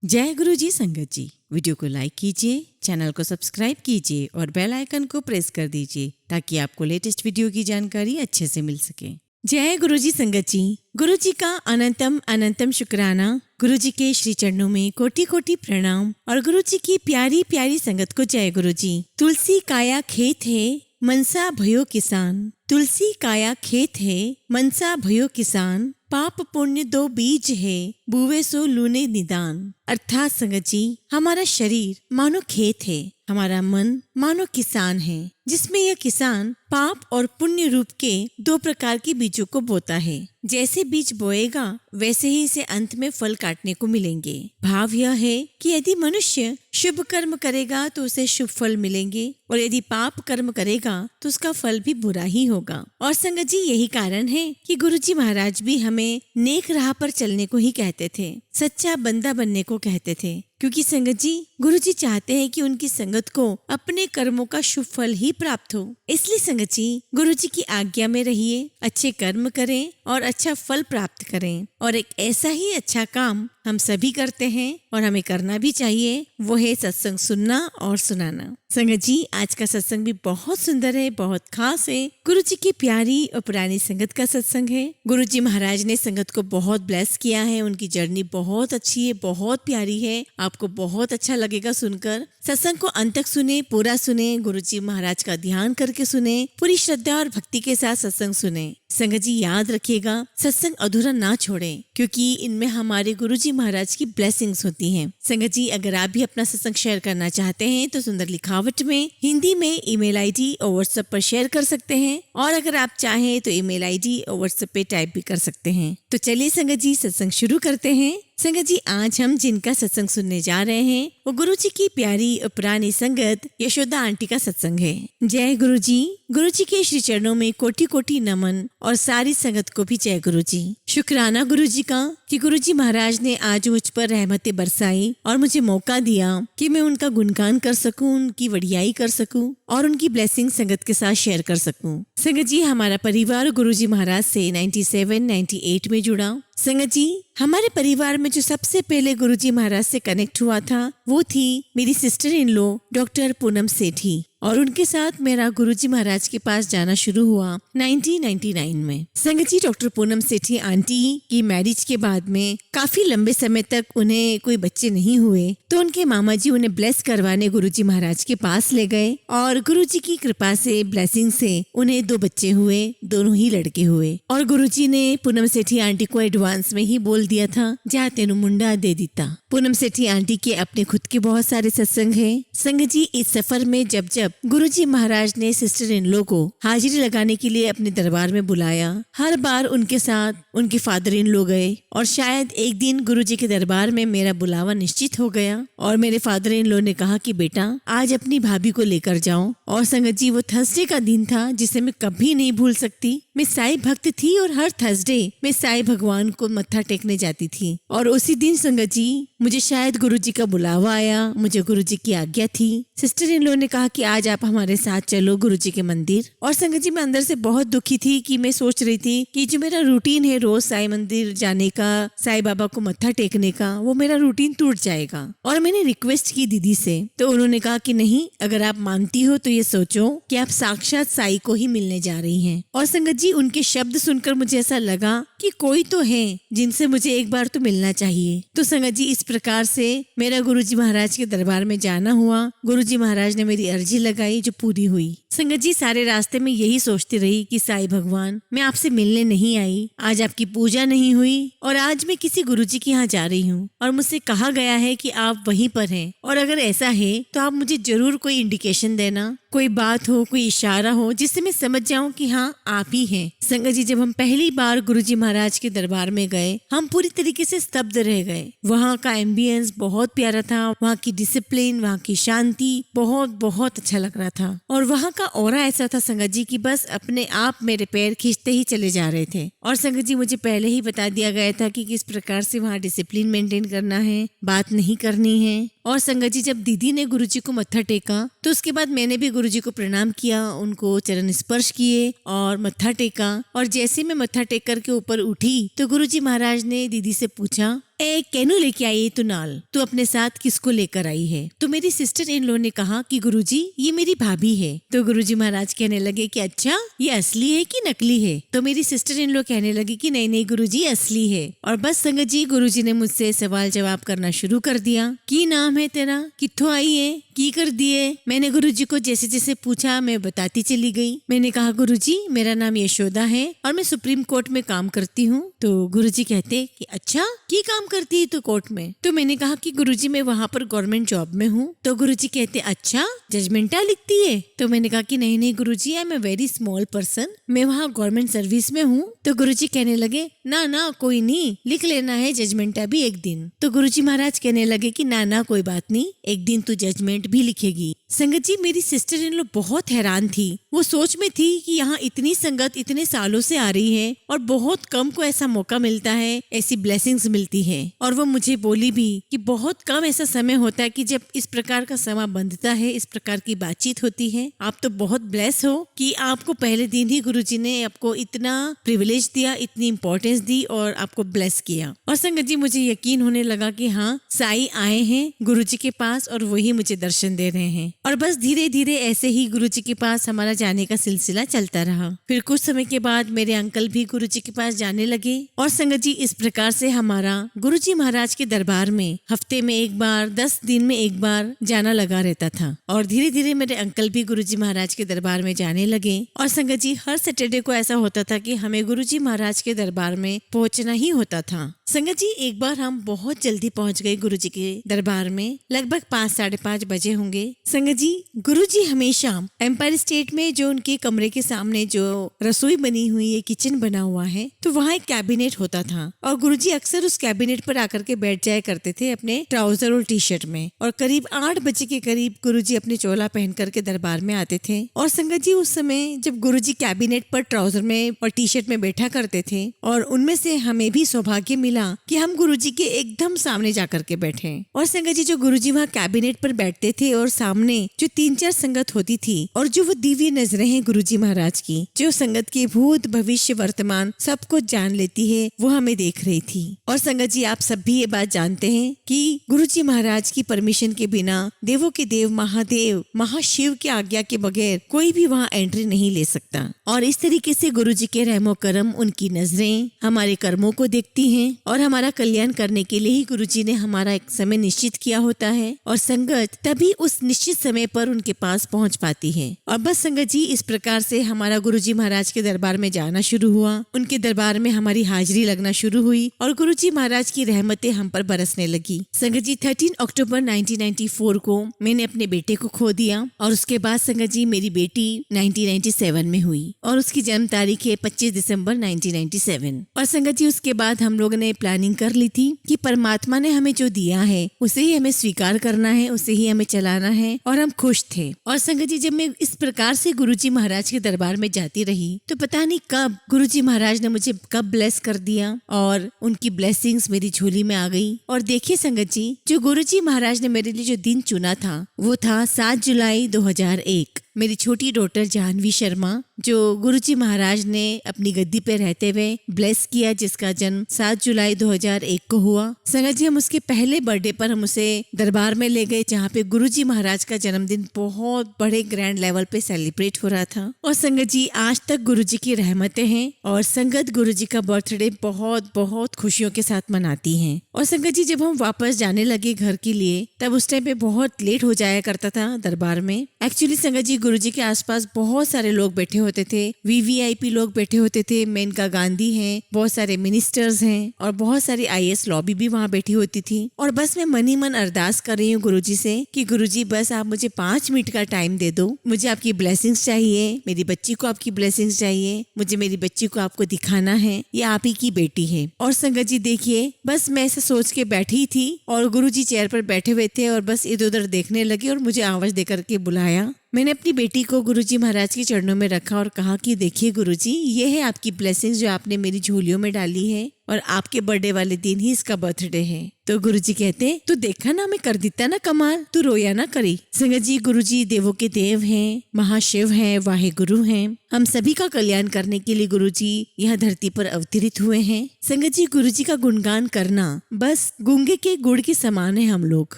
जय गुरु जी संगत जी। वीडियो को लाइक कीजिए, चैनल को सब्सक्राइब कीजिए और बेल आइकन को प्रेस कर दीजिए ताकि आपको लेटेस्ट वीडियो की जानकारी अच्छे से मिल सके। जय गुरु जी संगत जी। गुरु जी का अनंतम अनंतम शुक्राना। गुरु जी के श्री चरणों में कोटि कोटि प्रणाम और गुरु जी की प्यारी प्यारी संगत को जय गुरु जी। तुलसी काया खेत है, मनसा भयो किसान। तुलसी काया खेत है, मनसा भयो किसान। पाप पुण्य दो बीज है, बुवे सो लूने निदान। अर्थात संगत जी, हमारा शरीर मानो खेत है, हमारा मन मानो किसान है, जिसमें यह किसान पाप और पुण्य रूप के दो प्रकार के बीजों को बोता है। जैसे बीज बोएगा वैसे ही इसे अंत में फल काटने को मिलेंगे। भाव यह है कि यदि मनुष्य शुभ कर्म करेगा तो उसे शुभ फल मिलेंगे और यदि पाप कर्म करेगा तो उसका फल भी बुरा ही होगा। और संगत जी, यही कारण है कि गुरु जी महाराज भी हमें नेक राह पर चलने को ही कहते थे, सच्चा बंदा बनने को कहते थे, क्योंकि संगत जी गुरु जी चाहते हैं कि उनकी संगत को अपने कर्मों का शुभ फल ही प्राप्त हो। इसलिए संगत जी गुरु जी की आज्ञा में रहिए, अच्छे कर्म करें और अच्छा फल प्राप्त करें। और एक ऐसा ही अच्छा काम हम सभी करते हैं और हमें करना भी चाहिए, वो है सत्संग सुनना और सुनाना। संगत जी, आज का सत्संग भी बहुत सुंदर है, बहुत खास है। गुरु जी की प्यारी और पुरानी संगत का सत्संग है। गुरु जी महाराज ने संगत को बहुत ब्लेस किया है, उनकी जर्नी बहुत अच्छी है, बहुत प्यारी है। आपको बहुत अच्छा लगेगा सुनकर। सत्संग को अंत तक सुने, पूरा सुने, गुरु जी महाराज का ध्यान करके सुने, पूरी श्रद्धा और भक्ति के साथ सत्संग सुने। संगत जी याद रखिएगा, सत्संग अधूरा ना छोड़ें, क्योंकि इनमें हमारे गुरु जी महाराज की ब्लेसिंग्स होती हैं। संगत जी, अगर आप भी अपना सत्संग शेयर करना चाहते हैं तो सुंदर लिखावट में हिंदी में ईमेल आईडी और व्हाट्सएप पर शेयर कर सकते हैं, और अगर आप चाहें तो ईमेल आईडी और व्हाट्सएप पे टाइप भी कर सकते हैं। तो चलिए संगत जी सत्संग शुरू करते हैं। संगत जी, आज हम जिनका सत्संग सुनने जा रहे हैं वो गुरु जी की प्यारी और पुरानी संगत यशोदा आंटी का सत्संग है। जय गुरु जी। गुरु जी के श्री चरणों में कोटि कोटि नमन और सारी संगत को भी जय गुरु जी। शुक्राना गुरु जी का कि गुरु जी महाराज ने आज मुझ पर रहमतें बरसाई और मुझे मौका दिया कि मैं उनका गुणगान कर सकूं, उनकी वडियाई कर सकूं और उनकी ब्लेसिंग संगत के साथ शेयर कर सकूं। संगत जी, हमारा परिवार गुरु जी महाराज से 97-98 में जुड़ा। संगत जी, हमारे परिवार में जो सबसे पहले गुरुजी महाराज से कनेक्ट हुआ था वो थी मेरी sister in law doctor Poonam Sethi, और उनके साथ मेरा गुरुजी महाराज के पास जाना शुरू हुआ 1999 में। संगत जी, डॉक्टर पूनम सेठी आंटी की मैरिज के बाद में काफी लंबे समय तक उन्हें कोई बच्चे नहीं हुए, तो उनके मामा जी उन्हें ब्लेस करवाने गुरुजी महाराज के पास ले गए और गुरुजी की कृपा से, ब्लेसिंग से उन्हें 2 बच्चे हुए, दोनों ही लड़के हुए। और गुरुजी ने पूनम सेठी आंटी को एडवांस में ही बोल दिया था, जा तेनु मुंडा दे दीता। पूनम सेठी आंटी के अपने खुद के बहुत सारे सत्संग हैं। संगत जी, इस सफर में जब जब गुरुजी महाराज ने सिस्टर इन लॉ को हाजिरी लगाने के लिए अपने दरबार में बुलाया, हर बार उनके साथ उनके फादर इन लॉ गए। और शायद एक दिन गुरुजी के दरबार में मेरा बुलावा निश्चित हो गया और मेरे फादर इन लॉ ने कहा कि बेटा आज अपनी भाभी को लेकर जाओ। और संगत जी, वो थर्सडे का दिन था जिसे मैं कभी नहीं भूल सकती। मैं साईं भक्त थी और हर थर्सडे मैं साईं भगवान को मत्था टेकने जाती थी। और उसी दिन संगत जी मुझे शायद गुरुजी का बुलावा आया, मुझे गुरुजी की आज्ञा थी। सिस्टर इन लॉ ने कहा कि आज आप हमारे साथ चलो गुरुजी के मंदिर। और संगत जी, मैं अंदर से बहुत दुखी थी कि मैं सोच रही थी कि जो मेरा रूटीन है रोज साईं मंदिर जाने का, साईं बाबा को मत्था टेकने का, वो मेरा रूटीन टूट जाएगा। और मैंने रिक्वेस्ट की दीदी से, तो उन्होंने कहा कि नहीं, अगर आप मानती हो तो ये सोचो कि आप साक्षात साईं को ही मिलने जा रही हैं। और संगत जी, उनके शब्द सुनकर मुझे ऐसा लगा कि कोई तो है जिनसे मुझे एक बार तो मिलना चाहिए। तो संगत जी, इस प्रकार से मेरा गुरुजी महाराज के दरबार में जाना हुआ। गुरुजी महाराज ने मेरी अर्जी लगाई जो पूरी हुई। संगत जी, सारे रास्ते में यही सोचती रही कि साईं भगवान, मैं आपसे मिलने नहीं आई, आज आपकी पूजा नहीं हुई और आज मैं किसी गुरुजी के यहाँ जा रही हूँ और मुझसे कहा गया है कि आप वहीं पर हैं, और अगर ऐसा है तो आप मुझे जरूर कोई इंडिकेशन देना, कोई बात हो, कोई इशारा हो जिससे मैं समझ जाऊं कि हाँ आप ही हैं। संगत जी, जब हम पहली बार गुरुजी महाराज के दरबार में गए, हम पूरी तरीके से स्तब्ध रह गए। वहाँ का एम्बियंस बहुत प्यारा था, वहाँ की डिसिप्लिन, वहाँ की शांति बहुत बहुत अच्छा लग रहा था। और वहाँ का ऑरा ऐसा था संगत जी कि बस अपने आप मेरे पैर खींचते ही चले जा रहे थे। और संगत जी, मुझे पहले ही बता दिया गया था कि किस प्रकार से वहाँ डिसिप्लिन मेंटेन करना है, बात नहीं करनी है। और संगत जी, जब दीदी ने गुरुजी को मत्था टेका तो उसके बाद मैंने भी गुरुजी को प्रणाम किया, उनको चरण स्पर्श किए और मत्था टेका। और जैसे मैं मत्था टेक करके ऊपर उठी तो गुरुजी महाराज ने दीदी से पूछा ए कैनू लेके आई है तू नाल, तू अपने साथ किसको लेकर आई है? तो मेरी सिस्टर इन लॉ ने कहा कि गुरुजी ये मेरी भाभी है। तो गुरुजी महाराज कहने लगे कि अच्छा ये असली है कि नकली है? तो मेरी सिस्टर इन लॉ कहने लगी कि नहीं नहीं गुरुजी असली है। और बस संगत जी गुरुजी ने मुझसे सवाल जवाब करना शुरू कर दिया। की नाम है तेरा, कित्थों आई है, की कर दिए? मैंने गुरुजी को जैसे जैसे पूछा मैं बताती चली गई। मैंने कहा गुरुजी मेरा नाम यशोदा है और मैं सुप्रीम कोर्ट में काम करती हूँ। तो गुरुजी कहते कि अच्छा की काम करती है तू कोर्ट में? तो मैंने कहा कि गुरुजी मैं वहाँ पर गवर्नमेंट जॉब में हूँ। तो गुरुजी कहते अच्छा जजमेंटा लिखती है? तो मैंने कहा कि नहीं नहीं Guruji I am a very small person, मैं वहाँ गवर्नमेंट सर्विस में हूँ। तो गुरुजी कहने लगे ना ना कोई नहीं, लिख लेना है जजमेंटा भी एक दिन। तो गुरुजी महाराज कहने लगे कि ना ना कोई बात नहीं, एक दिन तू जजमेंट भी लिखेगी। संगत जी मेरी सिस्टर इन लोग बहुत हैरान थी। वो सोच में थी कि यहाँ इतनी संगत इतने सालों से आ रही है और बहुत कम को ऐसा मौका मिलता है, ऐसी ब्लेसिंग्स मिलती है। और वो मुझे बोली भी कि बहुत कम ऐसा समय होता है कि जब इस प्रकार का समय बंधता है, इस प्रकार की बातचीत होती है। आप तो बहुत ब्लेस हो कि आपको पहले दिन ही गुरुजी ने आपको इतना प्रिविलेज दिया, इतनी इम्पोर्टेंस दी और आपको ब्लेस किया। और संगत जी मुझे यकीन होने लगा कि हाँ साईं आए हैं गुरुजी के पास और वही मुझे दर्शन दे रहे हैं। और बस धीरे धीरे ऐसे ही गुरुजी के पास हमारा जाने का सिलसिला चलता रहा। फिर कुछ समय के बाद मेरे अंकल भी गुरुजी के पास जाने लगे। और संगत जी इस प्रकार से हमारा गुरुजी महाराज के दरबार में हफ्ते में एक बार 10 दिन में एक बार जाना लगा रहता था। और धीरे धीरे मेरे अंकल भी गुरुजी महाराज के दरबार में जाने लगे। और संगत जी हर सैटरडे को ऐसा होता था कि हमें गुरुजी महाराज के दरबार में पहुंचना ही होता था। संगत जी एक बार हम बहुत जल्दी पहुंच गए गुरुजी के दरबार में, लगभग 5 साढ़े 5 बजे होंगे। संगत जी गुरुजी हमेशा एम्पायर स्टेट में जो उनके कमरे के सामने जो रसोई बनी हुई है, किचन बना हुआ है, तो वहाँ एक कैबिनेट होता था और गुरुजी अक्सर उस कैबिनेट पर आकर के बैठ जाया करते थे अपने ट्राउजर और टी शर्ट में। और करीब 8 बजे के करीब गुरुजी अपने चोला पहन करके दरबार में आते थे। और संगत जी उस समय जब गुरुजी कैबिनेट पर ट्राउजर में और टी शर्ट में बैठा करते थे और उनमें से हमें भी सौभाग्य मिला कि हम गुरुजी के एकदम सामने जाकर के बैठे। और संगत जी जो गुरुजी वहाँ कैबिनेट पर बैठते थे और सामने जो 3-4 संगत होती थी और जो वो दिव्य नजरें हैं गुरुजी महाराज की, जो संगत के भूत भविष्य वर्तमान सब कुछ जान लेती है, वो हमें देख रही थी। और संगत जी आप सब भी ये बात जानते हैं कि गुरुजी महाराज की परमिशन के बिना देवों के देव महादेव महाशिव की आज्ञा के बगैर कोई भी वहाँ एंट्री नहीं ले सकता। और इस तरीके से गुरुजी के रहमो करम, उनकी नजरें हमारे कर्मों को देखती हैं और हमारा कल्याण करने के लिए ही गुरुजी ने हमारा एक समय निश्चित किया होता है और संगत तभी उस निश्चित समय पर उनके पास पहुंच पाती है। और बस संगत जी इस प्रकार से हमारा गुरुजी महाराज के दरबार में जाना शुरू हुआ, उनके दरबार में हमारी हाजिरी लगना शुरू हुई और गुरुजी महाराज की रहमतें हम पर बरसने लगी। संगत जी 13 अक्टूबर 1994 को मैंने अपने बेटे को खो दिया और उसके बाद संगत जी मेरी बेटी 1997 में हुई और उसकी जन्म तारीख है 25 दिसंबर 1997। और संगत जी उसके बाद हम लोगों ने प्लानिंग कर ली थी कि परमात्मा ने हमें जो दिया है उसे ही हमें स्वीकार करना है, उसे ही हमें चलाना है और हम खुश थे। और संगत जी जब मैं इस प्रकार से गुरुजी महाराज के दरबार में जाती रही तो पता नहीं कब गुरुजी महाराज ने मुझे कब ब्लेस कर दिया और उनकी ब्लेसिंग्स मेरी झोली में आ गई। और देखिए संगत जी जो गुरुजी महाराज ने मेरे लिए जो दिन चुना था वो था 7 जुलाई 2001। मेरी छोटी डॉटर जानवी शर्मा जो गुरुजी महाराज ने अपनी गद्दी पे रहते हुए ब्लेस किया, जिसका जन्म 7 जुलाई 2001 को हुआ। संगत जी हम उसके पहले बर्थडे पर हम उसे दरबार में ले गए जहाँ पे गुरुजी महाराज का जन्मदिन बहुत बड़े ग्रैंड लेवल पे सेलिब्रेट हो रहा था। और संगत जी आज तक गुरुजी की रहमतें हैं और संगत गुरुजी का बर्थडे बहुत बहुत खुशियों के साथ मनाती है। और संगत जी जब हम वापस जाने लगे घर के लिए तब उस टाइम पे बहुत लेट हो जाया करता था दरबार में। एक्चुअली संगत जी गुरुजी के आसपास बहुत सारे लोग बैठे होते थे, वीवीआईपी लोग बैठे होते थे, मेनका गांधी हैं, बहुत सारे मिनिस्टर्स हैं और बहुत सारी आईएएस लॉबी भी वहाँ बैठी होती थी। और बस मैं मन ही मन अरदास कर रही हूँ गुरुजी से कि गुरुजी बस आप मुझे 5 मिनट का टाइम दे दो, मुझे आपकी ब्लेसिंग्स चाहिए, मेरी बच्ची को आपकी ब्लेसिंग्स चाहिए, मुझे मेरी बच्ची को आपको दिखाना है, ये आप ही की बेटी है। और संगत जी देखिए बस मैं ऐसा सोच के बैठी थी और गुरुजी चेयर पर बैठे हुए थे और बस इधर उधर देखने लगे और मुझे आवाज देकर के बुलाया। मैंने अपनी बेटी को गुरुजी महाराज के चरणों में रखा और कहा कि देखिए गुरुजी ये है आपकी ब्लेसिंग्स जो आपने मेरी झोलियों में डाली है और आपके बर्थडे वाले दिन ही इसका बर्थडे है। तो गुरुजी कहते हैं, तू देखा ना, मैं कर देता ना कमाल, तू रोया ना करी। संगत जी, गुरुजी देवों के देव हैं, महाशिव हैं, वाहे गुरु हैं। हम सभी का कल्याण करने के लिए गुरुजी यह धरती पर अवतरित हुए हैं। संगत जी, गुरुजी का गुणगान करना बस गूंगे के गुड़ के समान है। हम लोग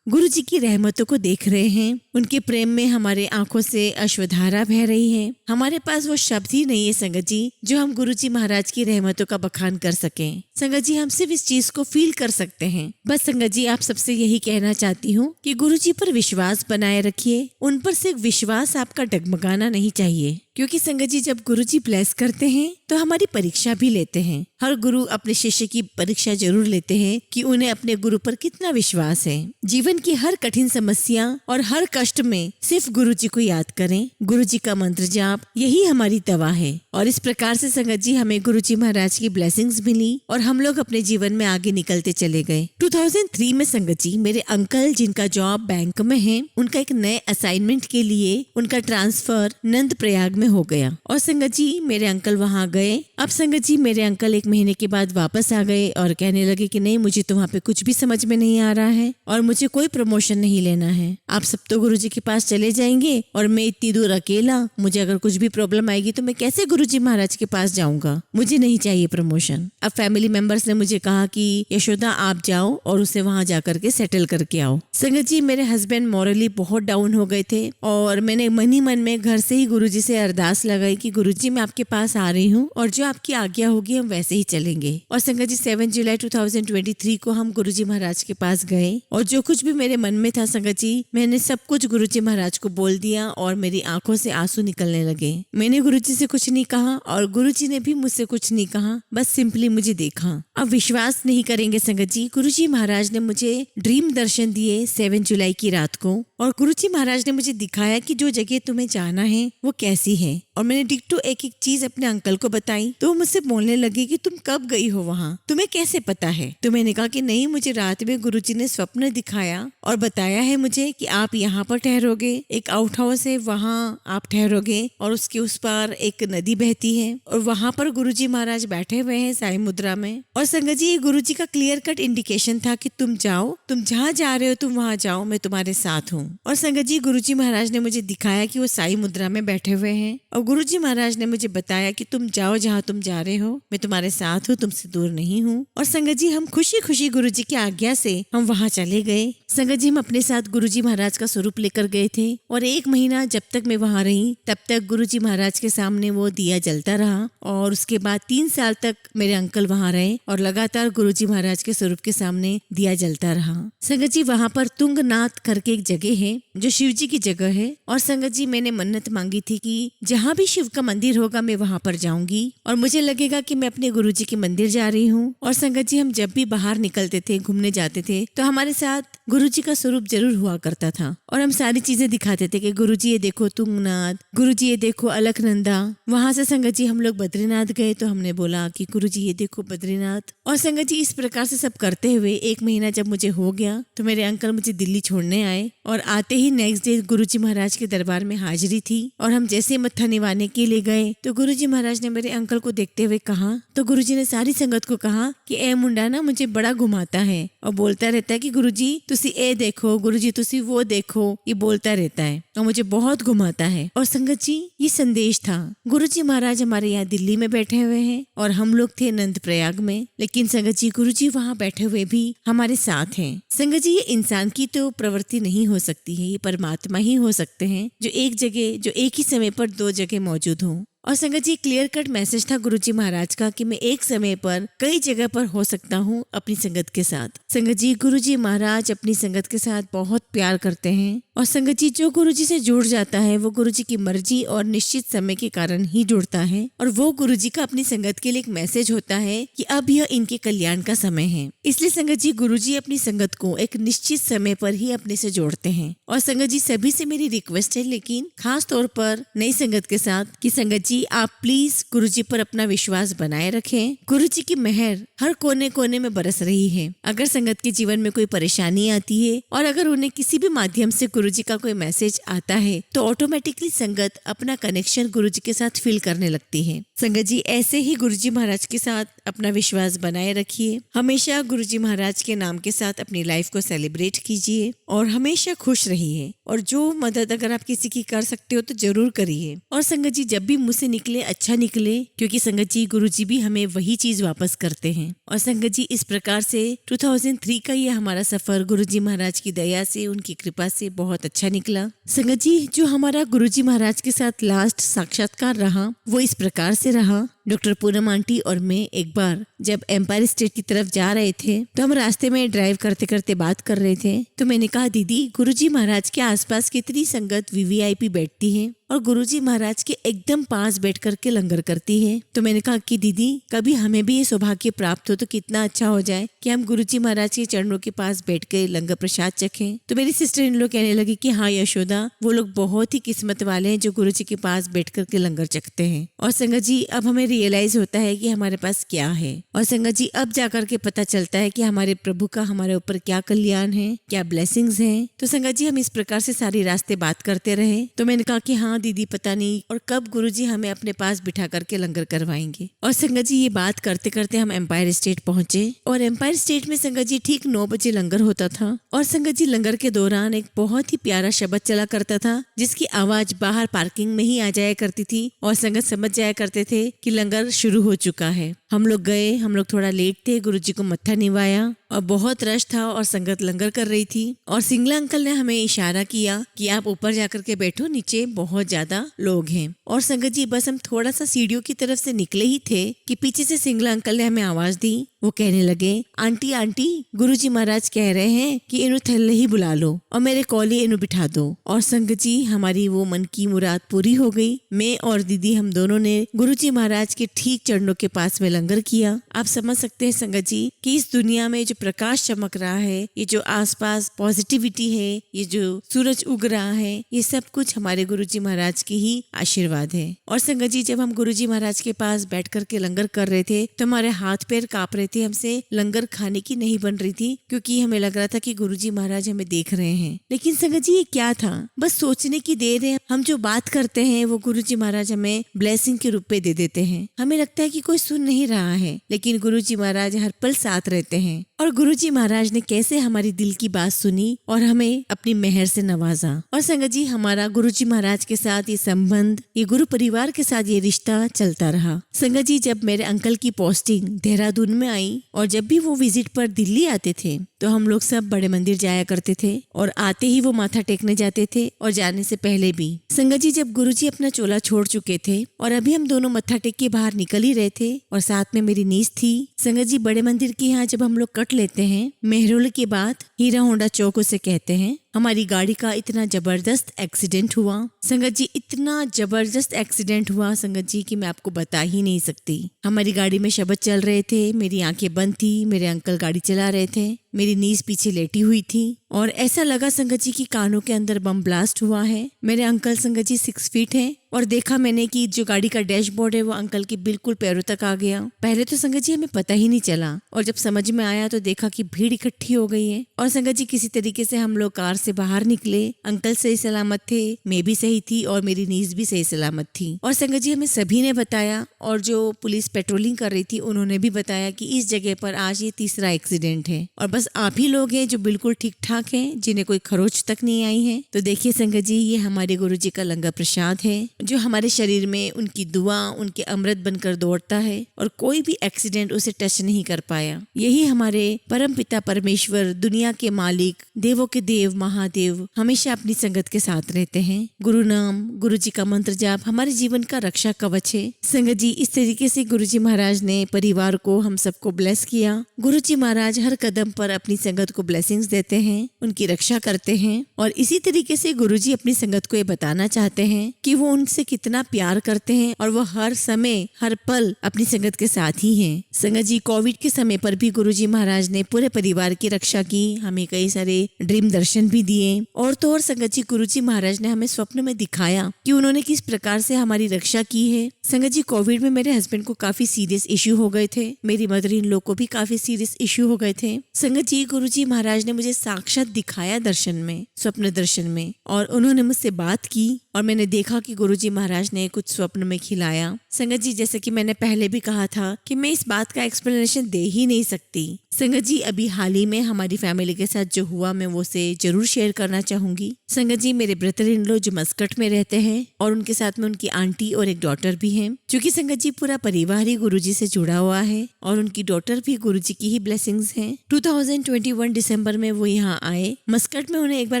गुरुजी की रहमतों को देख रहे हैं, उनके प्रेम में हमारे आंखों से अश्वधारा बह रही है। हमारे पास वो शब्द ही नहीं है संगत जी जो हम गुरुजी महाराज की रहमतों का बखान कर सकें। संगत जी, हम सिर्फ इस चीज को फील कर सकते हैं। बस संगत जी, आप सबसे यही कहना चाहती हूँ कि गुरुजी पर विश्वास बनाए रखिए। उन पर सिर्फ विश्वास आपका डगमगाना नहीं चाहिए, क्योंकि संगत जी जब गुरुजी ब्लेस करते हैं तो हमारी परीक्षा भी लेते हैं। हर गुरु अपने शिष्य की परीक्षा जरूर लेते हैं कि उन्हें अपने गुरु पर कितना विश्वास है। जीवन की हर कठिन समस्या और हर कष्ट में सिर्फ गुरुजी को याद करें। गुरुजी का मंत्र जाप यही हमारी दवा है। और इस प्रकार से संगत जी हमें गुरुजी महाराज की ब्लेसिंग्स मिली और हम लोग अपने जीवन में आगे निकलते चले गए। 2003 में संगत जी मेरे अंकल, जिनका जॉब बैंक में है, उनका एक नए असाइनमेंट के लिए उनका ट्रांसफर नंद प्रयाग में हो गया। और संगत जी मेरे अंकल वहाँ गए। अब संगत जी मेरे अंकल 1 महीने के बाद वापस आ गए और कहने लगे कि नहीं, मुझे तो वहाँ पे कुछ भी समझ में नहीं आ रहा है और मुझे कोई प्रमोशन नहीं लेना है। आप सब तो गुरुजी के पास चले जाएंगे और मैं इतनी दूर अकेला, मुझे अगर कुछ भी प्रॉब्लम आएगी तो मैं कैसे गुरुजी महाराज के पास जाऊंगा। मुझे नहीं चाहिए प्रमोशन। अब फैमिली मेंबर्स ने मुझे कहा कि यशोदा आप जाओ और उसे वहाँ जाकर के सेटल करके आओ। संगत जी मेरे हस्बैंड मॉरली बहुत डाउन हो गए थे और मैंने मन ही मन में घर से ही गुरुजी से अरदास लगाई कि गुरुजी मैं आपके पास आ रही हूँ और जो आपकी आज्ञा होगी हम वैसे ही चलेंगे। और संगत जी 7 जुलाई 2023 को हम गुरुजी महाराज के पास गए और जो कुछ भी मेरे मन में था संगत जी मैंने सब कुछ गुरुजी महाराज को बोल दिया और मेरी आंखों से आंसू निकलने लगे। मैंने गुरुजी से कुछ नहीं कहा और गुरुजी ने भी मुझसे कुछ नहीं कहा, बस सिंपली मुझे देखा। अब विश्वास नहीं करेंगे संगत जी, गुरुजी महाराज ने मुझे ड्रीम दर्शन दिए 7 जुलाई की रात को और गुरुजी महाराज ने मुझे दिखाया कि जो जगह तुम्हें जाना है वो कैसी है। और मैंने डिक्टो एक एक चीज अपने अंकल को बताई तो वो मुझसे बोलने लगे कि तुम कब गई हो वहाँ, तुम्हें कैसे पता है। तो मैंने कहा कि नहीं, मुझे रात में गुरुजी ने स्वप्न दिखाया और बताया है मुझे कि आप यहाँ पर ठहरोगे, एक आउट हाउस है वहाँ आप ठहरोगे और उसके उस पार एक नदी बहती है और वहाँ पर गुरुजी महाराज बैठे हुए हैं साई मुद्रा में। और संगत जी ये गुरुजी का क्लियर कट इंडिकेशन था कि तुम जाओ, तुम जहाँ जा रहे हो तुम वहाँ जाओ, मैं तुम्हारे साथ हूँ। और संगत जी गुरुजी महाराज ने मुझे दिखाया कि वो साई मुद्रा में बैठे हुए हैं और गुरुजी महाराज ने मुझे बताया कि तुम जाओ जहाँ तुम जा रहे हो, मैं तुम्हारे साथ हूँ, तुमसे दूर नहीं हूँ। और संगत जी हम खुशी खुशी गुरुजी की आज्ञा से हम वहाँ चले गए। संगत जी हम अपने साथ गुरुजी महाराज का स्वरूप लेकर गए थे और 1 महीना जब तक मैं वहाँ रही तब तक गुरुजी महाराज के सामने वो दिया जलता रहा। और उसके बाद 3 साल तक मेरे अंकल वहाँ रहे और लगातार गुरुजी महाराज के स्वरूप के सामने दिया जलता रहा। संगत जी वहाँ पर तुंगनाथ करके एक जगह है जो शिव जी की जगह है। और संगत जी मैंने मन्नत मांगी थी कि जहाँ भी शिव का मंदिर होगा मैं वहाँ पर जाऊंगी और मुझे लगेगा कि मैं अपने गुरुजी के मंदिर जा रही हूँ। और संगत जी हम जब भी बाहर निकलते थे, घूमने जाते थे तो हमारे साथ गुरुजी का स्वरूप जरूर हुआ करता था और हम सारी चीजें दिखाते थे कि गुरुजी ये देखो तुंगनाथ, गुरुजी ये देखो अलकनंदा। वहां से संगत जी हम लोग बद्रीनाथ गए तो हमने बोला कि गुरुजी ये देखो बद्रीनाथ। और संगत जी इस प्रकार से सब करते हुए 1 महीना जब मुझे हो गया तो मेरे अंकल मुझे दिल्ली छोड़ने आए और आते ही नेक्स्ट डे गुरुजी महाराज के दरबार में हाजिरी थी। और हम जैसे मत्था निवाने के लिए गए तो गुरुजी महाराज ने मेरे अंकल को देखते हुए कहा, तो गुरुजी ने सारी संगत को कहा कि ए मुंडा ना मुझे बड़ा घुमाता है और बोलता रहता है कि गुरुजी तुसी ए देखो, गुरुजी तुसी वो देखो, ये बोलता रहता है और मुझे बहुत घुमाता है। और संगत जी ये संदेश था। गुरुजी महाराज हमारे यहाँ दिल्ली में बैठे हुए हैं और हम लोग थे नंद प्रयाग में, लेकिन संगत जी गुरुजी वहाँ बैठे हुए भी हमारे साथ हैं। संगत जी ये इंसान की तो प्रवृत्ति नहीं हो सकती है, ये परमात्मा ही हो सकते हैं जो एक जगह, जो एक ही समय पर 2 जगह मौजूद हों। और संगत जी क्लियर कट मैसेज था गुरुजी महाराज का कि मैं एक समय पर कई जगह पर हो सकता हूँ अपनी संगत के साथ। संगत जी गुरुजी महाराज अपनी संगत के साथ बहुत प्यार करते हैं और संगत जी जो गुरुजी से जुड़ जाता है वो गुरुजी की मर्जी और निश्चित समय के कारण ही जुड़ता है और वो गुरुजी का अपनी संगत के लिए एक मैसेज होता है कि अब यह इनके कल्याण का समय है। इसलिए संगत जी गुरुजी अपनी संगत को एक निश्चित समय पर ही अपने से जोड़ते हैं। और संगत जी सभी से मेरी रिक्वेस्ट है, लेकिन खास तौर पर नई संगत के साथ, कि संगत जी आप प्लीज गुरुजी पर अपना विश्वास बनाए रखें। गुरुजी की मेहर हर कोने कोने में बरस रही है। अगर संगत के जीवन में कोई परेशानी आती है और अगर उन्हें किसी भी माध्यम से गुरुजी का कोई मैसेज आता है तो ऑटोमेटिकली संगत अपना कनेक्शन गुरुजी के साथ फील करने लगती है संगत जी, ऐसे ही गुरुजी महाराज के साथ अपना विश्वास बनाए रखिए। हमेशा गुरुजी महाराज के नाम के साथ अपनी लाइफ को सेलिब्रेट कीजिए और हमेशा खुश रहिए। और जो मदद अगर आप किसी की कर सकते हो तो जरूर करिए। और संगत जी, जब भी मुझसे निकले अच्छा निकले, क्योंकि संगत जी गुरुजी भी हमें वही चीज वापस करते हैं। और संगत जी, इस प्रकार से 2003 का ये हमारा सफर गुरुजी महाराज की दया से, उनकी कृपा से बहुत अच्छा निकला। संगत जी, जो हमारा गुरुजी महाराज के साथ लास्ट साक्षात्कार रहा वो इस प्रकार से रहा। डॉक्टर पूनम आंटी और मैं एक बार जब एम्पायर स्टेट की तरफ जा रहे थे तो हम रास्ते में ड्राइव करते करते बात कर रहे थे। तो मैंने कहा, दीदी गुरुजी महाराज के आसपास कितनी संगत वीवीआईपी बैठती है और गुरुजी महाराज के एकदम पास बैठ करके लंगर करती है। तो मैंने कहा कि दीदी कभी हमें भी ये सौभाग्य प्राप्त हो तो कितना अच्छा हो जाए कि हम गुरुजी महाराज के चरणों के पास बैठ के लंगर प्रसाद चखें। तो मेरी सिस्टर इन लोग कहने लगी कि हाँ यशोदा, वो लोग बहुत ही किस्मत वाले हैं जो गुरुजी के पास बैठ करके लंगर चखते हैं। और संगत जी, अब हमें रियलाइज होता है कि हमारे पास क्या है। और संगत जी, अब जाकर के पता चलता है कि हमारे प्रभु का हमारे ऊपर क्या कल्याण है, क्या ब्लेसिंग्स हैं। तो संगत जी, हम इस प्रकार से सारी रास्ते बात करते रहे। तो मैंने कहा कि हाँ दीदी, पता नहीं और कब गुरुजी हमें अपने पास बिठा करके लंगर करवाएंगे। और संगत जी, ये बात करते करते हम एम्पायर स्टेट पहुंचे। और एम्पायर स्टेट में संगत जी ठीक 9 बजे लंगर होता था। और संगत जी, लंगर के दौरान एक बहुत ही प्यारा शब्द चला करता था जिसकी आवाज बाहर पार्किंग में ही आ जाया करती थी। और संगत समझ जाया करते थे कि लंगर शुरू हो चुका है। हम लोग गए, हम लोग थोड़ा लेट थे, गुरुजी को मत्था निवाया और बहुत रश था और संगत लंगर कर रही थी। और सिंगला अंकल ने हमें इशारा किया कि आप ऊपर जाकर के बैठो, नीचे बहुत ज्यादा लोग हैं। और संगत जी, बस हम थोड़ा सा सीढ़ियों की तरफ से निकले ही थे कि पीछे से सिंगला अंकल ने हमें आवाज दी। वो कहने लगे, आंटी आंटी, गुरुजी महाराज कह रहे हैं कि इन्हें थल्ले ही बुला लो और मेरे कॉली इन्हें बिठा दो। और संगत जी, हमारी वो मन की मुराद पूरी हो गई। मैं और दीदी हम दोनों ने गुरुजी महाराज के ठीक चरणों के पास में लंगर किया। आप समझ सकते हैं संगत जी कि इस दुनिया में जो प्रकाश चमक रहा है, ये जो आसपास पॉजिटिविटी है, ये जो सूरज उग रहा है, ये सब कुछ हमारे गुरुजी महाराज की ही आशीर्वाद है। और संगत जी, जब हम गुरुजी महाराज के पास बैठ करके लंगर कर रहे थे तो हमारे हाथ पैर कांप रहे थे। हमसे लंगर खाने की नहीं बन रही थी क्योंकि हमें लग रहा था कि गुरुजी महाराज हमें देख रहे हैं। लेकिन संगत जी, ये क्या था? बस सोचने की देर है। हम जो बात करते हैं वो गुरुजी महाराज हमें ब्लेसिंग के रूप में दे देते हैं। हमें लगता है कि कोई सुन नहीं रहा है, लेकिन गुरुजी महाराज हर पल साथ रहते हैं। और गुरुजी महाराज ने कैसे हमारी दिल की बात सुनी और हमें अपनी मेहर से नवाजा। और संगत जी, हमारा गुरुजी महाराज के साथ ये संबंध, ये गुरु परिवार के साथ ये रिश्ता चलता रहा। संगत जी, जब मेरे अंकल की पोस्टिंग देहरादून में आई और जब भी वो विजिट पर दिल्ली आते थे तो हम लोग सब बड़े मंदिर जाया करते थे और आते ही वो माथा टेकने जाते थे और जाने से पहले भी। संगत जी, जब गुरुजी अपना चोला छोड़ चुके थे और अभी हम दोनों मत्था टेक के बाहर निकल ही रहे थे और साथ में मेरी नीस थी। संगत जी, बड़े मंदिर के यहाँ जब हम लोग कट लेते हैं मेहरोल के बाद हीरा होंडा चौक उसे कहते हैं, हमारी गाड़ी का इतना जबरदस्त एक्सीडेंट हुआ। संगत जी, इतना जबरदस्त एक्सीडेंट हुआ संगत जी कि मैं आपको बता ही नहीं सकती। हमारी गाड़ी में शब्द चल रहे थे, मेरी आंखें बंद थी, मेरे अंकल गाड़ी चला रहे थे, मेरी नीज पीछे लेटी हुई थी और ऐसा लगा संगत जी की कानों के अंदर बम ब्लास्ट हुआ है। मेरे अंकल संगत जी 6 फीट हैं और देखा मैंने कि जो गाड़ी का डैशबोर्ड है वो अंकल के बिल्कुल पैरों तक आ गया। पहले तो संगत जी हमें पता ही नहीं चला और जब समझ में आया तो देखा कि भीड़ इकट्ठी हो गई है। और संगत जी, किसी तरीके से हम लोग कार से बाहर निकले। अंकल सही सलामत थे, मैं भी सही थी और मेरी नीज भी सही सलामत थी। और संगत जी, हमें सभी ने बताया और जो पुलिस पेट्रोलिंग कर रही थी उन्होंने भी बताया कि इस जगह पर आज ये तीसरा एक्सीडेंट है और बस आप ही लोग हैं जो बिल्कुल ठीक ठाक हैं, जिन्हें कोई खरोच तक नहीं आई है। तो देखिए संगत जी, ये हमारे गुरुजी का लंगर प्रसाद है जो हमारे शरीर में उनकी दुआ, उनके अमृत बनकर दौड़ता है और कोई भी एक्सीडेंट उसे टच नहीं कर पाया। यही हमारे परम पिता परमेश्वर, दुनिया के मालिक, देवों के देव महादेव हमेशा अपनी संगत के साथ रहते हैं। गुरु नाम, गुरुजी का मंत्र जाप हमारे जीवन का रक्षा कवच है। संगत जी, इस तरीके से गुरुजी महाराज ने परिवार को, हम सबको ब्लेस किया। गुरुजी महाराज हर कदम पर अपनी संगत को ब्लेसिंग्स देते हैं, उनकी रक्षा करते हैं और इसी तरीके से गुरुजी अपनी संगत को ये बताना चाहते हैं कि वो उनसे कितना प्यार करते हैं और वो हर समय, हर पल अपनी संगत के साथ ही हैं। संगत जी, कोविड के समय पर भी गुरुजी महाराज ने पूरे परिवार की रक्षा की, हमें कई सारे ड्रीम दर्शन भी दिए। और तो और संगत जी, गुरुजी महाराज ने हमें स्वप्न में दिखाया कि उन्होंने किस प्रकार से हमारी रक्षा की है। संगत जी, कोविड में मेरे हस्बैंड को काफी सीरियस इश्यू हो गए थे, मेरी मदर इन लॉ को भी काफी सीरियस इश्यू हो गए थे। संगत जी, गुरुजी महाराज ने मुझे साक्षात प्रसाद दिखाया दर्शन में, स्वप्न दर्शन में, और उन्होंने मुझसे बात की और मैंने देखा कि गुरुजी महाराज ने कुछ स्वप्न में खिलाया। संगत जी, जैसे कि मैंने पहले भी कहा था कि मैं इस बात का एक्सप्लेनेशन दे ही नहीं सकती। संगत जी, अभी हाल ही में हमारी फैमिली के साथ जो हुआ मैं वो से जरूर शेयर करना चाहूंगी। संगत जी, मेरे ब्रदर इन लॉ जो मस्कट में रहते हैं और उनके साथ में उनकी आंटी और एक डॉटर भी है। क्योंकि संगत जी पूरा परिवार ही गुरुजी से जुड़ा हुआ है और उनकी डॉटर भी गुरुजी की ही ब्लेसिंग्स हैं। 2021 दिसंबर में वो यहाँ आए। मस्कट में उन्हें एक बार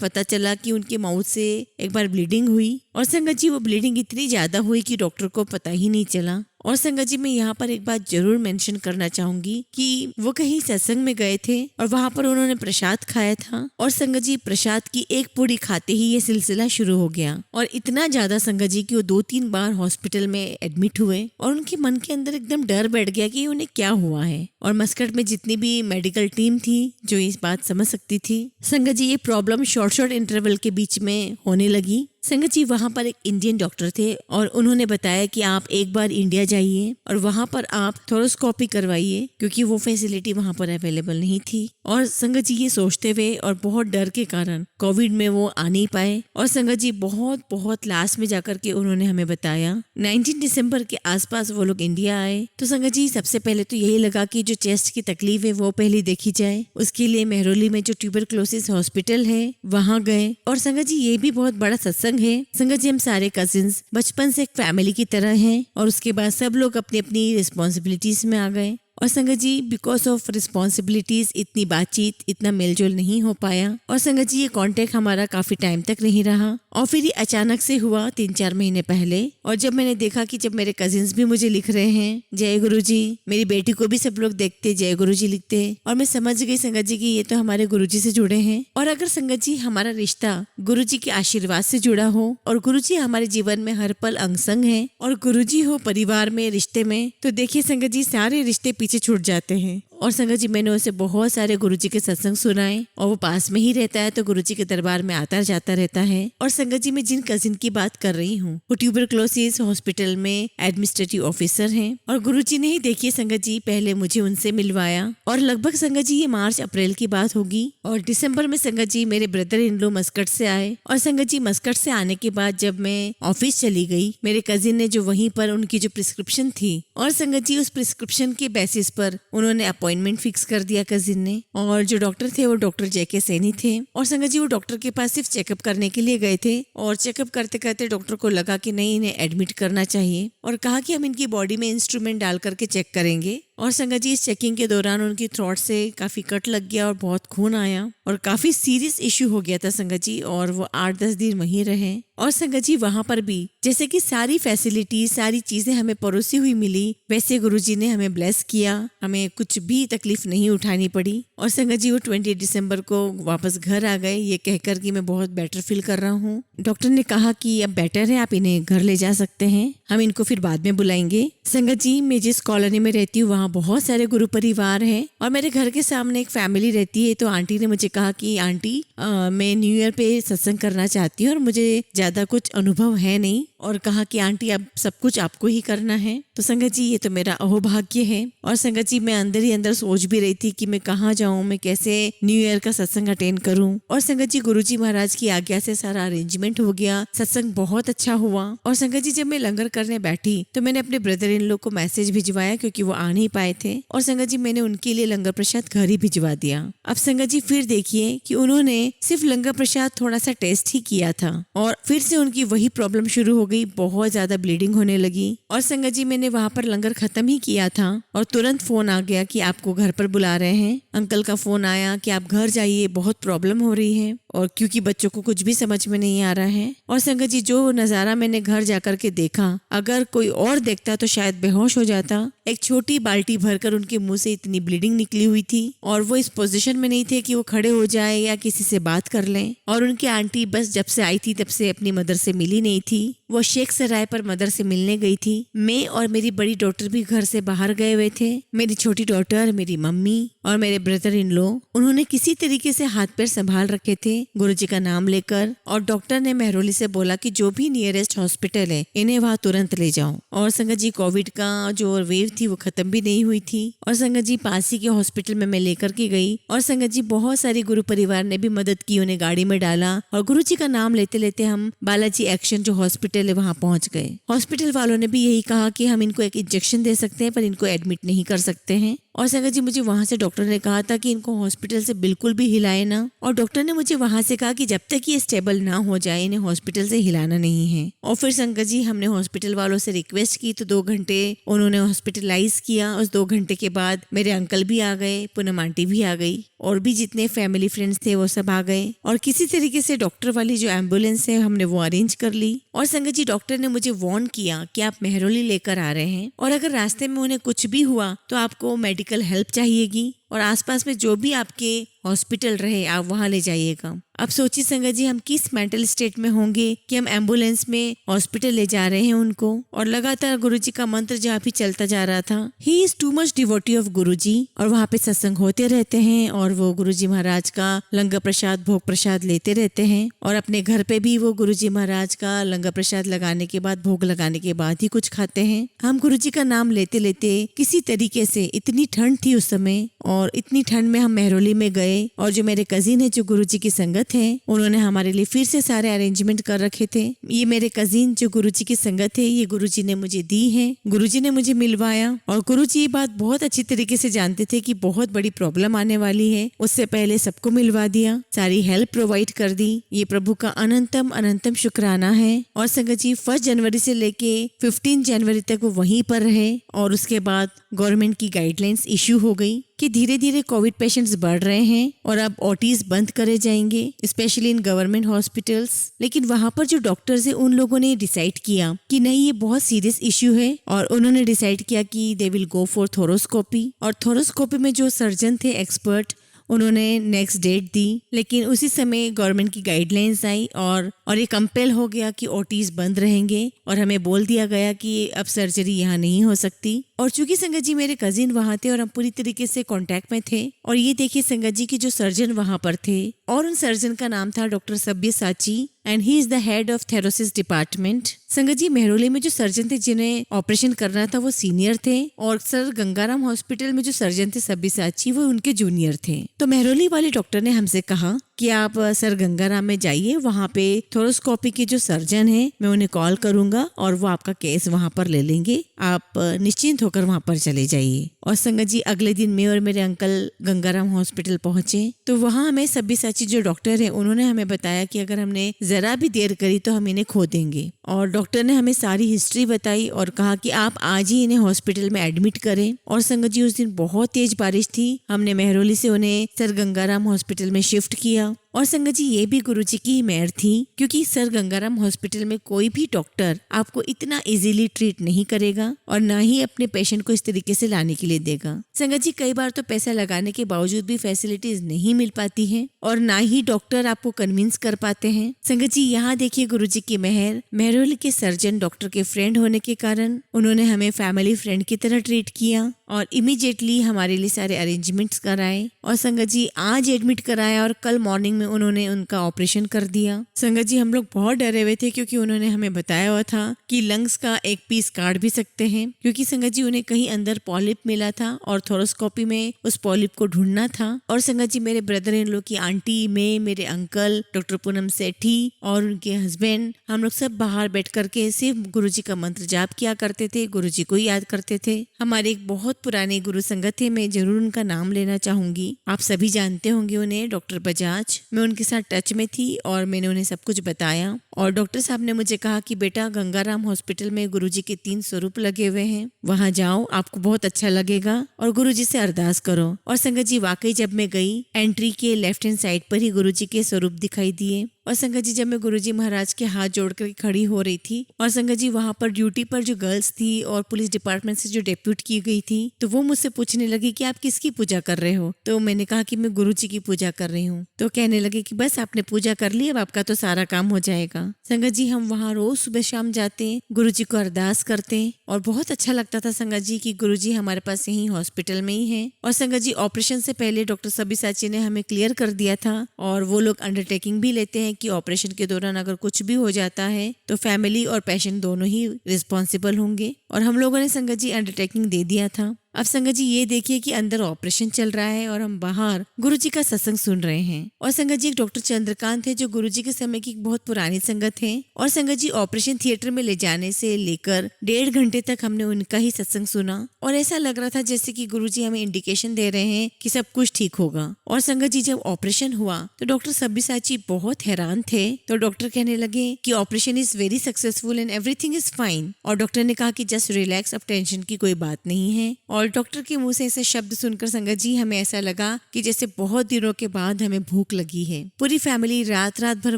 पता चला कि उनके माउथ से एक बार ब्लीडिंग हुई और संगत जी वो ब्लीडिंग इतनी ज्यादा हुई कि डॉक्टर को पता ही नहीं चला। और संगत जी, मैं यहाँ पर एक बात जरूर मेंशन करना चाहूंगी कि वो कहीं सत्संग में गए थे और वहां पर उन्होंने प्रसाद खाया था और संगत जी प्रसाद की एक पूड़ी खाते ही ये सिलसिला शुरू हो गया और इतना ज्यादा संगत जी कि वो 2-3 बार हॉस्पिटल में एडमिट हुए और उनके मन के अंदर एकदम डर बैठ गया कि उन्हें क्या हुआ है। और मस्कट में जितनी भी मेडिकल टीम थी जो इस बात समझ सकती थी, संगत जी ये प्रॉब्लम शॉर्ट इंटरवल के बीच में होने लगी। संगत जी, वहाँ पर एक इंडियन डॉक्टर थे और उन्होंने बताया कि आप एक बार इंडिया जाइए और वहाँ पर आप थोरोस्कोपी करवाइए क्योंकि वो फैसिलिटी वहाँ पर अवेलेबल नहीं थी। और संगत जी ये सोचते हुए और बहुत डर के कारण कोविड में वो आ नहीं पाए और संगत जी बहुत लास्ट में जाकर के उन्होंने हमें बताया 19 दिसंबर के आसपास वो लोग इंडिया आए। तो संगत जी सबसे पहले तो यही लगा कि जो चेस्ट की तकलीफ है वो पहले देखी जाए। उसके लिए मेहरौली में जो ट्यूबरक्लोसिस हॉस्पिटल है वहाँ गए और संगत जी ये भी बहुत बड़ा सत्संग है। संगत जी हम सारे कजिन्स बचपन से एक फैमिली की तरह हैं और उसके बाद सब लोग अपनी अपनी रिस्पॉन्सिबिलिटीज में आ गए और संगत जी बिकॉज ऑफ रिस्पॉन्सिबिलिटीज इतनी बातचीत इतना मेलजोल नहीं हो पाया और संगत जी ये कांटेक्ट हमारा काफी टाइम तक नहीं रहा और फिर ये अचानक से हुआ 3-4 महीने पहले। और जब मैंने देखा कि जब मेरे कजिन्स भी मुझे लिख रहे हैं जय गुरु जी, मेरी बेटी को भी सब लोग देखते जय गुरु जी लिखते और मैं समझ गई संगत जी की ये तो हमारे गुरु जी से जुड़े हैं। और अगर संगत जी हमारा रिश्ता गुरु जी के आशीर्वाद से जुड़ा हो और गुरु जी हमारे जीवन में हर पल अंग संग है और गुरु जी हो परिवार में रिश्ते में, तो देखिए संगत जी सारे रिश्ते पीछे छूट जाते हैं। और संगत जी मैंने उसे बहुत सारे गुरुजी के सत्संग सुनाए और वो पास में ही रहता है तो गुरुजी के दरबार में आता जाता रहता है। और संगत जी मैं जिन कजिन की बात कर रही हूँ वो ट्यूबरक्लोसिस हॉस्पिटल में एडमिनिस्ट्रेटिव ऑफिसर हैं और गुरुजी ने ही देखिए संगत जी पहले मुझे उनसे मिलवाया और लगभग संगत जी ये मार्च अप्रैल की बात होगी और दिसंबर में संगत जी मेरे ब्रदर इन लॉ मस्कट से आए। और संगत जी मस्कट से आने के बाद जब मैं ऑफिस चली गई, मेरे कजिन ने जो वहीं पर उनकी जो प्रिस्क्रिप्शन थी और संगत जी उस प्रिस्क्रिप्शन के बेसिस पर उन्होंने अपॉइंटमेंट फिक्स कर दिया कजिन ने। और जो डॉक्टर थे वो डॉक्टर जेके सैनी थे और संगत जी वो डॉक्टर के पास सिर्फ चेकअप करने के लिए गए थे और चेकअप करते करते डॉक्टर को लगा कि नहीं इन्हें एडमिट करना चाहिए और कहा कि हम इनकी बॉडी में इंस्ट्रूमेंट डाल करके चेक करेंगे। और संगत जी इस चेकिंग के दौरान उनकी थ्रोट से काफी कट लग गया और बहुत खून आया और काफी सीरियस इश्यू हो गया था संगत जी और वो 8-10 दिन वहीं रहे। और संगत जी वहां पर भी जैसे कि सारी फैसिलिटी सारी चीजें हमें परोसी हुई मिली वैसे गुरुजी ने हमें ब्लेस किया, हमें कुछ भी तकलीफ नहीं उठानी पड़ी। और संगत जी वो 20 दिसंबर को वापस घर आ गए ये कहकर कि मैं बहुत बेटर फील कर रहा हूँ। डॉक्टर ने कहा कि अब बेटर है, आप इन्हें घर ले जा सकते हैं, हम इनको फिर बाद में बुलाएंगे। संगत जी मैं जिस कॉलोनी में रहती हूँ वहाँ बहुत सारे गुरु परिवार हैं और मेरे घर के सामने एक फैमिली रहती है। तो आंटी ने मुझे कहा कि आंटी मैं न्यू ईयर पे सत्संग करना चाहती हूँ और मुझे ज्यादा कुछ अनुभव है नहीं और कहा कि आंटी अब सब कुछ आपको ही करना है। तो संगत जी ये तो मेरा अहोभाग्य है। और संगत जी मैं अंदर ही अंदर सोच भी रही थी कि मैं कहाँ जाऊँ, मैं कैसे न्यू ईयर का सत्संग अटेंड करूँ। और संगत जी गुरुजी महाराज की आज्ञा से सारा अरेंजमेंट हो गया, सत्संग बहुत अच्छा हुआ। और संगत जी जब मैं लंगर करने बैठी तो मैंने अपने ब्रदर इन लोग को मैसेज भिजवाया क्योंकि वो आ नहीं पाए थे और संगत जी मैंने उनके लिए लंगर प्रसाद घर ही भिजवा दिया। अब संगत जी फिर देखिए कि उन्होंने सिर्फ लंगर प्रसाद थोड़ा सा टेस्ट ही किया था और फिर से उनकी वही प्रॉब्लम शुरू हो गई, बहुत ज्यादा ब्लीडिंग होने लगी। और संगत जी मैंने वहां पर लंगर खत्म ही किया था और तुरंत फोन आ गया कि आपको घर पर बुला रहे हैं। अंकल का फोन आया कि आप घर जाइए, बहुत प्रॉब्लम हो रही है और क्योंकि बच्चों को कुछ भी समझ में नहीं आ रहा है। और संगत जी जो नजारा मैंने घर जाकर के देखा, अगर कोई और देखता तो शायद बेहोश हो जाता। एक छोटी बाल्टी भरकर उनके मुंह से इतनी ब्लीडिंग निकली हुई थी और वो इस पोजीशन में नहीं थे कि वो खड़े हो जाए या किसी से बात कर लें। और उनकी आंटी बस जब से आई थी तब से अपनी मदर से मिली नहीं थी, वो शेख सराय पर मदर से मिलने गई थी। मैं और मेरी बड़ी डॉटर भी घर से बाहर गए हुए थे। मेरी छोटी डॉटर, मेरी मम्मी और मेरे ब्रदर इन लॉ, उन्होंने किसी तरीके से हाथ पैर संभाल रखे थे गुरुजी का नाम लेकर, और डॉक्टर ने मेहरोली से बोला कि जो भी नियरेस्ट हॉस्पिटल है इन्हें वहाँ तुरंत ले जाओ। और संगत जी कोविड का जो वेव थी वो खत्म भी नहीं हुई थी, और संगत जी पास ही के हॉस्पिटल में मैं लेकर के गई, और संगत जी बहुत सारी गुरु परिवार ने भी मदद की, उन्हें गाड़ी में डाला, और गुरुजी का नाम लेते लेते हम बालाजी एक्शन जो हॉस्पिटल है वहाँ पहुँच गए। हॉस्पिटल वालों ने भी यही कहा कि हम इनको एक इंजेक्शन दे सकते हैं पर इनको एडमिट नहीं कर सकते हैं। और संगत जी मुझे वहां से डॉक्टर ने कहा था कि इनको हॉस्पिटल से बिल्कुल भी हिलाए ना, और डॉक्टर ने मुझे वहां से कहा कि जब तक ये स्टेबल ना हो जाए इन्हें हॉस्पिटल से हिलाना नहीं है। और फिर संगत जी हमने हॉस्पिटल वालों से रिक्वेस्ट की तो 2 घंटे उन्होंने हॉस्पिटलाइज किया। उस 2 घंटे के बाद मेरे अंकल भी आ गए, पूनम आंटी भी आ गई, और भी जितने फैमिली फ्रेंड्स थे वो सब आ गए, और किसी तरीके से डॉक्टर वाली जो एम्बुलेंस है हमने वो अरेंज कर ली। और संगत जी डॉक्टर ने मुझे वार्न किया कि आप मेहरोली लेकर आ रहे हैं, और अगर रास्ते में उन्हें कुछ भी हुआ तो आपको मेडिकल हेल्प चाहिएगी, और आसपास में जो भी आपके हॉस्पिटल रहे आप वहां ले जाइएगा। अब सोचिए संगत जी हम किस मेंटल स्टेट में होंगे कि हम एम्बुलेंस में हॉस्पिटल ले जा रहे हैं उनको, और लगातार गुरुजी का मंत्र जहाँ भी चलता जा रहा था। He is too much devotee of Guruji, और वहाँ पे सत्संग होते रहते हैं, और वो गुरुजी महाराज का लंगर प्रसाद भोग प्रसाद लेते रहते हैं, और अपने घर पे भी वो गुरुजी महाराज का लंगर प्रसाद लगाने के बाद भोग लगाने के बाद ही कुछ खाते हैं। हम गुरुजी का नाम लेते लेते किसी तरीके से, इतनी ठंड थी उस समय, और इतनी ठंड में हम मेहरोली में गए, और जो मेरे कजिन है जो गुरुजी की संगत है उन्होंने हमारे लिए फिर से सारे अरेंजमेंट कर रखे थे। ये मेरे कजिन जो गुरुजी की संगत है ये गुरुजी ने मुझे दी है, गुरुजी ने मुझे मिलवाया, और गुरुजी ये बात बहुत अच्छी तरीके से जानते थे कि बहुत बड़ी प्रॉब्लम आने वाली है, उससे पहले सबको मिलवा दिया, सारी हेल्प प्रोवाइड कर दी। ये प्रभु का अनंतम अनंतम शुक्राना है। और संगत जी 1 जनवरी से लेके 15 जनवरी तक वो वहीं पर रहे, और उसके बाद गवर्नमेंट की गाइडलाइंस इश्यू हो गई कि धीरे धीरे कोविड पेशेंट्स बढ़ रहे हैं और अब ओटीज बंद करे जाएंगे, स्पेशली इन गवर्नमेंट हॉस्पिटल्स। लेकिन वहाँ पर जो डॉक्टर्स है उन लोगों ने डिसाइड किया कि नहीं ये बहुत सीरियस इश्यू है, और उन्होंने डिसाइड किया कि दे विल गो फॉर थोरोस्कोपी। और थोरोस्कोपी में जो सर्जन थे एक्सपर्ट उन्होंने नेक्स्ट डेट दी, लेकिन उसी समय गवर्नमेंट की गाइडलाइंस आई और ये कंपेल हो गया कि ओटीज बंद रहेंगे, और हमें बोल दिया गया कि अब सर्जरी यहाँ नहीं हो सकती। और चूंकि संगत जी मेरे कजिन वहाँ थे और हम पूरी तरीके से कांटेक्ट में थे, और ये देखिए संगत जी की जो सर्जन वहाँ पर थे, और उन सर्जन का नाम था doctor Sabyasachi, and he is the head of thoracic department. संगत जी मेहरोली में जो सर्जन थे जिन्हें ऑपरेशन करना था वो सीनियर थे, और सर गंगाराम हॉस्पिटल में जो सर्जन थे सब्यसाची वो उनके जूनियर थे। तो मेहरोली वाले डॉक्टर ने हमसे कहा कि आप सर गंगाराम में जाइए, वहाँ पे थोरोस्कोपी के जो सर्जन है मैं उन्हें कॉल करूंगा और वो आपका केस वहाँ पर ले लेंगे, आप निश्चिंत होकर वहाँ पर चले जाइए। और संगत जी अगले दिन मैं और मेरे अंकल गंगाराम हॉस्पिटल पहुंचे, तो वहाँ हमें सब्यसाची जो डॉक्टर है उन्होंने हमें बताया कि अगर हमने जरा भी देर करी तो हम इन्हें खो देंगे। और डॉक्टर ने हमें सारी हिस्ट्री बताई और कहा कि आप आज ही इन्हें हॉस्पिटल में एडमिट करें। और संगत जी उस दिन बहुत तेज बारिश थी, हमने मेहरोली से उन्हें सर गंगाराम हॉस्पिटल में शिफ्ट किया। और संगत जी ये भी गुरुजी की ही मेहर थी, क्योंकि सर गंगाराम हॉस्पिटल में कोई भी डॉक्टर आपको इतना इजीली ट्रीट नहीं करेगा और ना ही अपने पेशेंट को इस तरीके से लाने के लिए देगा। संगत जी कई बार तो पैसा लगाने के बावजूद भी फैसिलिटीज नहीं मिल पाती हैं और ना ही डॉक्टर आपको कन्विंस कर पाते हैं। संगत जी यहाँ देखिए गुरुजी की मेहर, मेहरोली के सर्जन डॉक्टर के फ्रेंड होने के कारण उन्होंने हमें फैमिली फ्रेंड की तरह ट्रीट किया और इमीडिएटली हमारे लिए सारे अरेंजमेंट्स कराए। और संगत जी आज एडमिट कराया और कल मॉर्निंग में उन्होंने उनका ऑपरेशन कर दिया। संगत जी हम लोग बहुत डरे हुए थे, क्योंकि उन्होंने हमें बताया हुआ था कि लंग्स का एक पीस काट भी सकते हैं, क्योंकि संगत जी उन्हें कहीं अंदर पॉलिप मिला था और थोरोस्कोपी में उस पॉलिप को ढूंढना था। और संगत जी मेरे ब्रदर इन लोग की आंटी, मैं, मेरे अंकल, डॉक्टर पूनम सेठी और उनके हस्बैंड, हम लोग सब बाहर बैठ करके सिर्फ गुरुजी का मंत्र जाप किया करते थे, गुरुजी को ही याद करते थे। हमारे एक बहुत पुराने गुरु संगत है, मैं जरूर उनका नाम लेना चाहूंगी, आप सभी जानते होंगे उन्हें, डॉक्टर बजाज। मैं उनके साथ टच में थी और मैंने उन्हें सब कुछ बताया और डॉक्टर साहब ने मुझे कहा कि बेटा गंगाराम हॉस्पिटल में गुरुजी के 3 स्वरूप लगे हुए हैं, वहां जाओ, आपको बहुत अच्छा लगेगा और गुरुजी से अरदास करो। और संगत जी वाकई जब मैं गई, एंट्री के लेफ्ट हैंड साइड पर ही गुरुजी के स्वरूप दिखाई दिए। और संगत जी जब मैं गुरुजी महाराज के हाथ जोड़कर खड़ी हो रही थी और संगत जी वहां पर ड्यूटी पर जो गर्ल्स थी और पुलिस डिपार्टमेंट से जो डेप्यूट की गई थी, तो वो मुझसे पूछने लगी कि आप किसकी पूजा कर रहे हो। तो मैंने कहा कि मैं गुरुजी की पूजा कर रही हूँ। तो कहने लगे कि बस आपने पूजा कर ली, अब आपका तो सारा काम हो जाएगा। संगत जी हम वहाँ रोज सुबह शाम जाते, गुरु जी को अरदास करते और बहुत अच्छा लगता था संगत जी कि गुरु जी हमारे पास यही हॉस्पिटल में ही हैं। और संगत जी ऑपरेशन से पहले डॉक्टर सब्यसाची ने हमें क्लियर कर दिया था और वो लोग अंडरटेकिंग भी लेते हैं कि ऑपरेशन के दौरान अगर कुछ भी हो जाता है तो फैमिली और पेशेंट दोनों ही रिस्पॉन्सिबल होंगे। और हम लोगों ने संगत जी अंडरटेकिंग दे दिया था। अब संगत जी ये देखिए कि अंदर ऑपरेशन चल रहा है और हम बाहर गुरुजी का सत्संग सुन रहे हैं। और संगत जी एक डॉक्टर चंद्रकांत है जो गुरुजी के समय की बहुत पुरानी संगत है। और संगत जी ऑपरेशन थिएटर में ले जाने से लेकर 1.5 घंटे तक हमने उनका ही सत्संग सुना और ऐसा लग रहा था जैसे कि गुरुजी हमें इंडिकेशन दे रहे हैं कि सब कुछ ठीक होगा। और संगत जी जब ऑपरेशन हुआ तो डॉक्टर सब्यसाची बहुत हैरान थे। तो डॉक्टर कहने लगे कि operation is very successful and everything is fine. और डॉक्टर ने कहा कि जस्ट रिलैक्स, अब टेंशन की कोई बात नहीं है। और डॉक्टर के मुंह से ऐसे शब्द सुनकर संगत जी हमें ऐसा लगा कि जैसे बहुत दिनों के बाद हमें भूख लगी है। पूरी फैमिली रात रात भर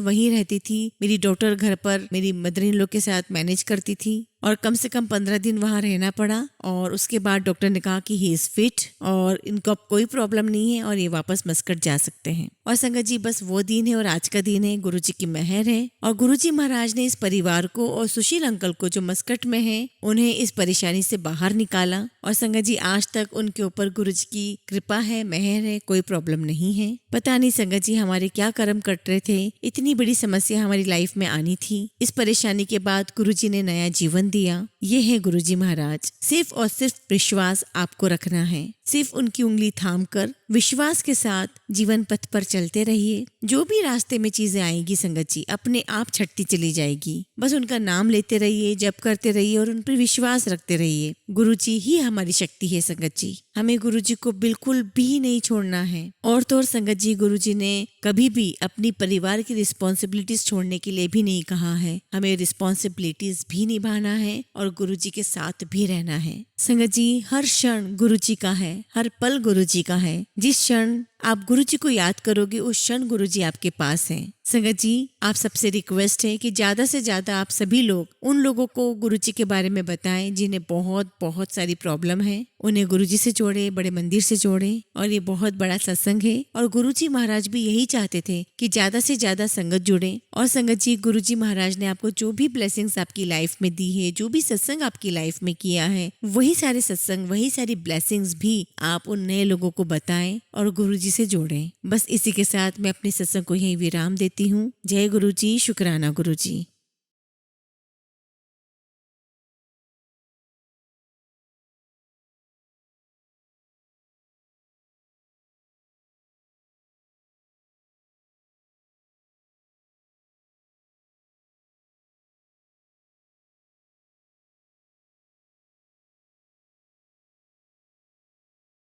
वहीं रहती थी। मेरी डॉटर घर पर मेरी मदर इन लॉ के साथ मैनेज करती थी और कम से कम 15 दिन वहाँ रहना पड़ा। और उसके बाद डॉक्टर ने कहा कि ही इज फिट और इनको अब कोई प्रॉब्लम नहीं है और ये वापस मस्कट जा सकते हैं। और संगत जी बस वो दिन है और आज का दिन है, गुरुजी की मेहर है। और गुरुजी महाराज ने इस परिवार को और सुशील अंकल को जो मस्कट में है उन्हें इस परेशानी से बाहर निकाला। और संगत जी आज तक उनके ऊपर गुरुजी की कृपा है, मेहर है, कोई प्रॉब्लम नहीं है। पता नहीं संगत जी हमारे क्या कर्म कट रहे थे, इतनी बड़ी समस्या हमारी लाइफ में आनी थी। इस परेशानी के बाद गुरुजी ने नया जीवन दिया। ये है गुरुजी महाराज। सिर्फ और सिर्फ विश्वास आपको रखना है। सिर्फ उनकी उंगली थाम कर विश्वास के साथ जीवन पथ पर चलते रहिए। जो भी रास्ते में चीजें आएगी संगत जी अपने आप छटती चली जाएगी। बस उनका नाम लेते रहिए, जप करते रहिए और उन पर विश्वास रखते रहिए। गुरुजी ही हमारी शक्ति है संगत जी। हमें गुरुजी को बिल्कुल भी नहीं छोड़ना है। और तो और संगत जी गुरुजी ने कभी भी अपनी परिवार की रिस्पॉन्सिबिलिटीज छोड़ने के लिए भी नहीं कहा है। हमें रिस्पॉन्सिबिलिटीज भी निभाना है और गुरुजी के साथ भी रहना है। संगत जी हर क्षण गुरुजी का है, हर पल गुरुजी का है। जिस क्षण आप गुरुजी को याद करोगे उस क्षण गुरुजी आपके पास हैं। संगत जी आप सबसे रिक्वेस्ट है कि ज्यादा से ज्यादा आप सभी लोग उन लोगों को गुरुजी के बारे में बताएं जिन्हें बहुत बहुत सारी प्रॉब्लम है। उन्हें गुरुजी से जोड़े, बड़े मंदिर से जोड़े। और ये बहुत बड़ा सत्संग है और गुरुजी महाराज भी यही चाहते थे कि ज्यादा से ज्यादा संगत जुड़े। और संगत जी गुरुजी महाराज ने आपको जो भी ब्लेसिंग्स आपकी लाइफ में दी है, जो भी सत्संग आपकी लाइफ में किया है, वही सारे सत्संग, वही सारी ब्लेसिंग्स भी आप उन नए लोगों को बताएं और गुरुजी से जोड़ें। बस इसी के साथ मैं अपने सत्संग को यहीं विराम देती हूँ। जय गुरुजी, शुक्राना गुरुजी।